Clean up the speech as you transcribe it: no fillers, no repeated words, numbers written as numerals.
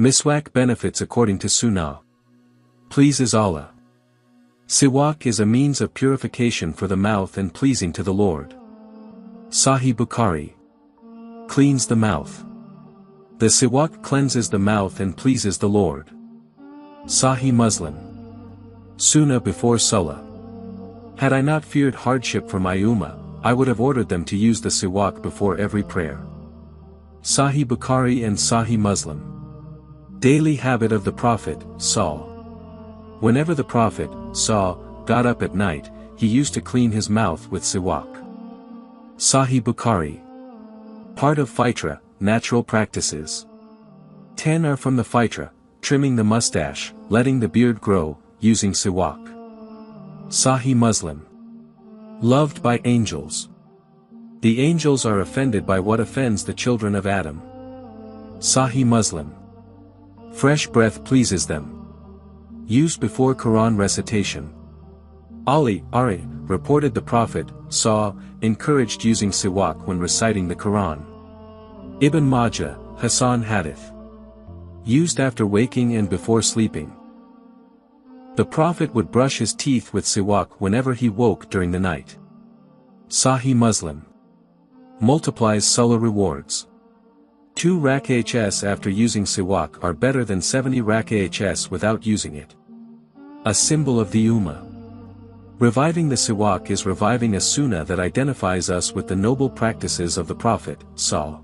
Miswak benefits according to Sunnah. Pleases Allah. Siwak is a means of purification for the mouth and pleasing to the Lord. Sahih Bukhari. Cleans the mouth. The siwak cleanses the mouth and pleases the Lord. Sahih Muslim. Sunnah before Salah. Had I not feared hardship for my ummah, I would have ordered them to use the siwak before every prayer. Sahih Bukhari and Sahih Muslim. Daily habit of the Prophet, Saw. Whenever the Prophet, Saw, got up at night, he used to clean his mouth with siwak. Sahih Bukhari. Part of Fitra, natural practices. 10 are from the Fitra, trimming the mustache, letting the beard grow, using siwak. Sahih Muslim. Loved by angels. The angels are offended by what offends the children of Adam. Sahih Muslim. Fresh breath pleases them. Used before Quran recitation. Ali, reported the Prophet, Saw, encouraged using siwak when reciting the Quran. Ibn Majah, Hasan Hadith. Used after waking and before sleeping. The Prophet would brush his teeth with siwak whenever he woke during the night. Sahih Muslim. Multiplies Salah rewards. 2 rak'ahs after using siwak are better than 70 rak'ahs without using it. A symbol of the ummah. Reviving the siwak is reviving a sunnah that identifies us with the noble practices of the Prophet, Saw.